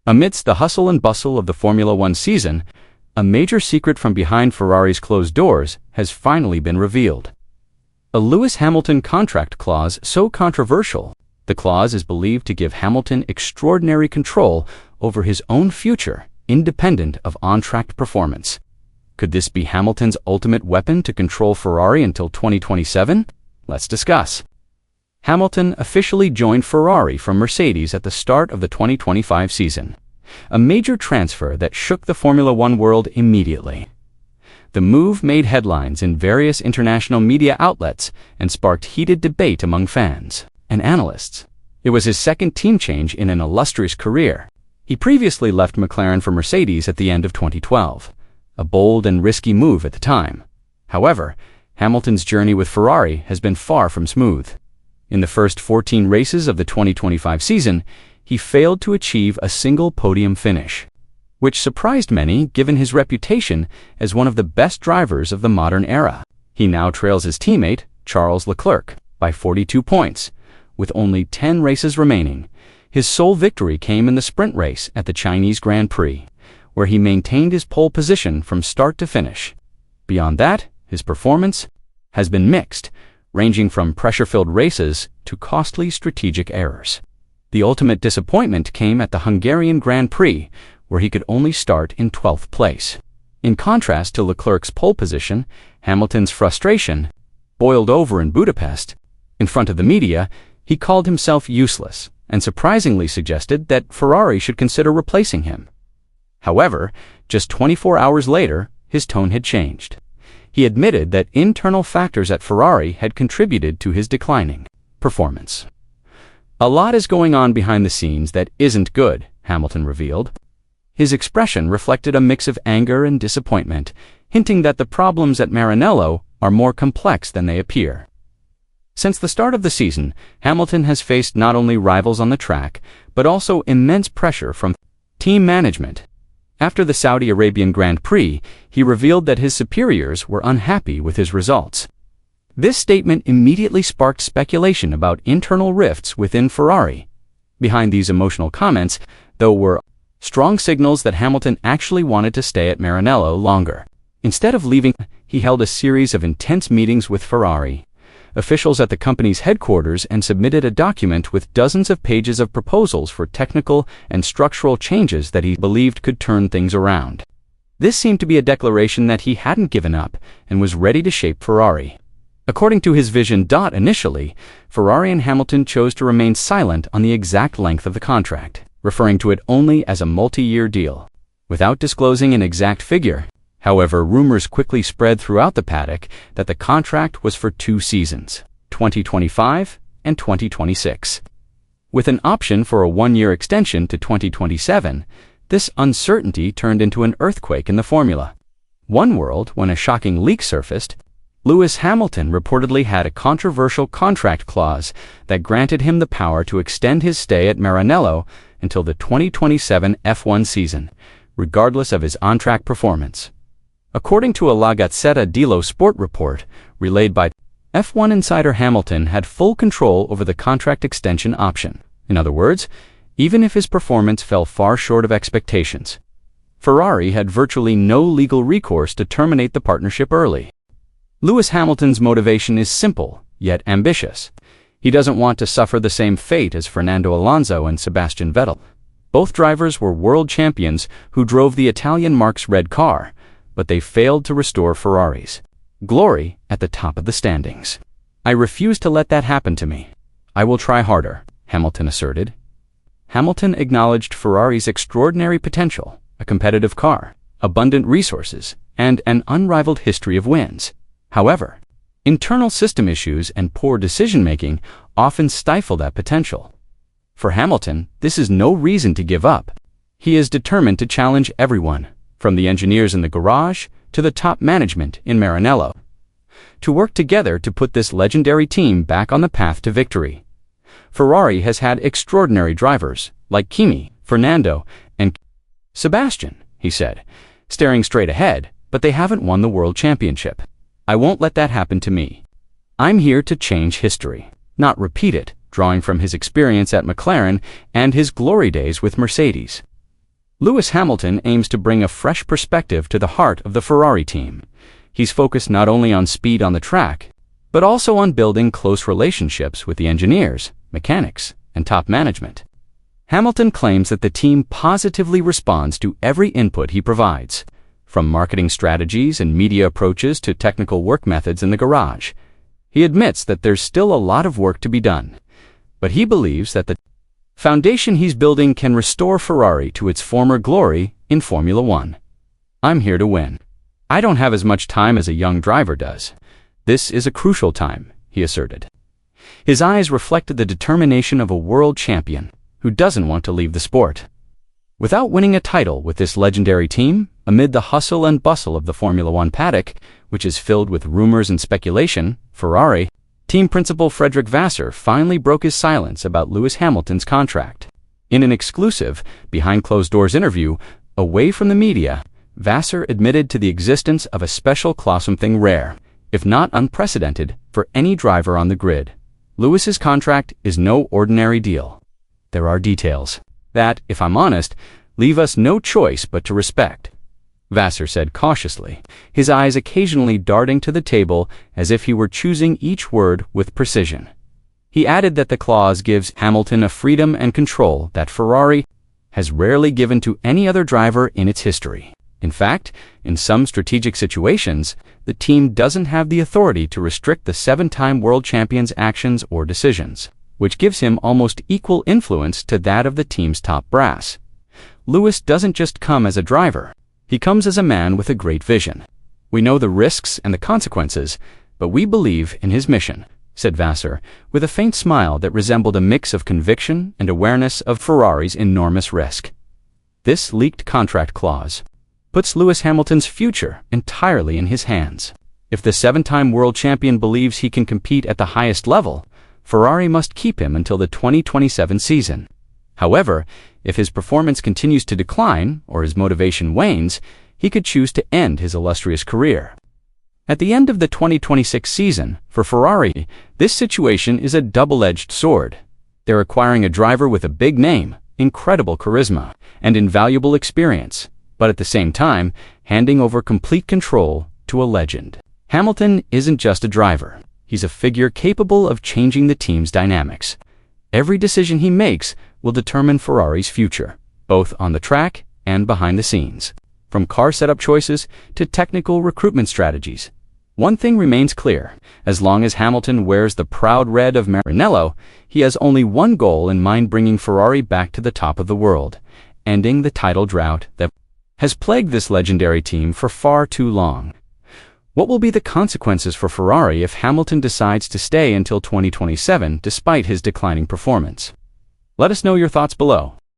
Amidst the hustle and bustle of the Formula One season, a major secret from behind Ferrari's closed doors has finally been revealed. A Lewis Hamilton contract clause so controversial, the clause is believed to give Hamilton extraordinary control over his own future, independent of on-track performance. Could this be Hamilton's ultimate weapon to control Ferrari until 2027? Let's discuss. Hamilton officially joined Ferrari from Mercedes at the start of the 2025 season, a major transfer that shook the Formula One world immediately. The move made headlines in various international media outlets and sparked heated debate among fans and analysts. It was his second team change in an illustrious career. He previously left McLaren for Mercedes at the end of 2012, a bold and risky move at the time. However, Hamilton's journey with Ferrari has been far from smooth. In the first 14 races of the 2025 season, he failed to achieve a single podium finish, which surprised many given his reputation as one of the best drivers of the modern era. He now trails his teammate, Charles Leclerc, by 42 points. With only 10 races remaining, his sole victory came in the sprint race at the Chinese Grand Prix, where he maintained his pole position from start to finish. Beyond that, his performance has been mixed, ranging from pressure-filled races to costly strategic errors. The ultimate disappointment came at the Hungarian Grand Prix, where he could only start in 12th place. In contrast to Leclerc's pole position, Hamilton's frustration boiled over in Budapest. In front of the media, he called himself useless and surprisingly suggested that Ferrari should consider replacing him. However, just 24 hours later, his tone had changed. He admitted that internal factors at Ferrari had contributed to his declining performance. "A lot is going on behind the scenes that isn't good," Hamilton revealed. His expression reflected a mix of anger and disappointment, hinting that the problems at Maranello are more complex than they appear. Since the start of the season, Hamilton has faced not only rivals on the track, but also immense pressure from team management. After the Saudi Arabian Grand Prix, he revealed that his superiors were unhappy with his results. This statement immediately sparked speculation about internal rifts within Ferrari. Behind these emotional comments, though, were strong signals that Hamilton actually wanted to stay at Maranello longer. Instead of leaving, he held a series of intense meetings with Ferrari officials at the company's headquarters and submitted a document with dozens of pages of proposals for technical and structural changes that he believed could turn things around. This seemed to be a declaration that he hadn't given up and was ready to shape Ferrari. According to his vision. Initially, Ferrari and Hamilton chose to remain silent on the exact length of the contract, referring to it only as a multi-year deal, without disclosing an exact figure. However, rumors quickly spread throughout the paddock that the contract was for 2 seasons, 2025 and 2026. With an option for a 1-year extension to 2027, this uncertainty turned into an earthquake in the formula. One world, when a shocking leak surfaced, Lewis Hamilton reportedly had a controversial contract clause that granted him the power to extend his stay at Maranello until the 2027 F1 season, regardless of his on-track performance. According to a La Gazzetta dello Sport report relayed by F1 insider, Hamilton had full control over the contract extension option. In other words, even if his performance fell far short of expectations, Ferrari had virtually no legal recourse to terminate the partnership early. Lewis Hamilton's motivation is simple, yet ambitious. He doesn't want to suffer the same fate as Fernando Alonso and Sebastian Vettel. Both drivers were world champions who drove the Italian Marque's red car, but they failed to restore Ferrari's glory at the top of the standings. "I refuse to let that happen to me. I will try harder," Hamilton asserted. Hamilton acknowledged Ferrari's extraordinary potential, a competitive car, abundant resources, and an unrivaled history of wins. However, internal system issues and poor decision-making often stifle that potential. For Hamilton, this is no reason to give up. He is determined to challenge everyone, from the engineers in the garage to the top management in Maranello, to work together to put this legendary team back on the path to victory. Ferrari has had extraordinary drivers, like Kimi, Fernando, and Sebastian, he said, staring straight ahead, but they haven't won the world championship. "I won't let that happen to me. I'm here to change history, not repeat it," drawing from his experience at McLaren and his glory days with Mercedes. Lewis Hamilton aims to bring a fresh perspective to the heart of the Ferrari team. He's focused not only on speed on the track, but also on building close relationships with the engineers, mechanics, and top management. Hamilton claims that the team positively responds to every input he provides, from marketing strategies and media approaches to technical work methods in the garage. He admits that there's still a lot of work to be done, but he believes that the foundation he's building can restore Ferrari to its former glory in Formula One. "I'm here to win. I don't have as much time as a young driver does. This is a crucial time," he asserted. His eyes reflected the determination of a world champion who doesn't want to leave the sport. Without winning a title with this legendary team, amid the hustle and bustle of the Formula One paddock, which is filled with rumors and speculation, Ferrari team principal Frederick Vasseur finally broke his silence about Lewis Hamilton's contract. In an exclusive, behind-closed-doors interview, away from the media, Vasseur admitted to the existence of a special clause, something rare, if not unprecedented, for any driver on the grid. Lewis's contract is no ordinary deal. There are details that, if I'm honest, leave us no choice but to respect, Vasseur said cautiously, his eyes occasionally darting to the table as if he were choosing each word with precision. He added that the clause gives Hamilton a freedom and control that Ferrari has rarely given to any other driver in its history. In fact, in some strategic situations, the team doesn't have the authority to restrict the seven-time world champion's actions or decisions, which gives him almost equal influence to that of the team's top brass. Lewis doesn't just come as a driver. He comes as a man with a great vision. "We know the risks and the consequences, but we believe in his mission," said Vasseur, with a faint smile that resembled a mix of conviction and awareness of Ferrari's enormous risk. This leaked contract clause puts Lewis Hamilton's future entirely in his hands. If the seven-time world champion believes he can compete at the highest level, Ferrari must keep him until the 2027 season. However, if his performance continues to decline or his motivation wanes, he could choose to end his illustrious career. At the end of the 2026 season, for Ferrari, this situation is a double-edged sword. They're acquiring a driver with a big name, incredible charisma, and invaluable experience, but at the same time, handing over complete control to a legend. Hamilton isn't just a driver. He's a figure capable of changing the team's dynamics. Every decision he makes will determine Ferrari's future, both on the track and behind the scenes. From car setup choices to technical recruitment strategies, one thing remains clear. As long as Hamilton wears the proud red of Maranello, he has only one goal in mind: bringing Ferrari back to the top of the world, ending the title drought that has plagued this legendary team for far too long. What will be the consequences for Ferrari if Hamilton decides to stay until 2027 despite his declining performance? Let us know your thoughts below.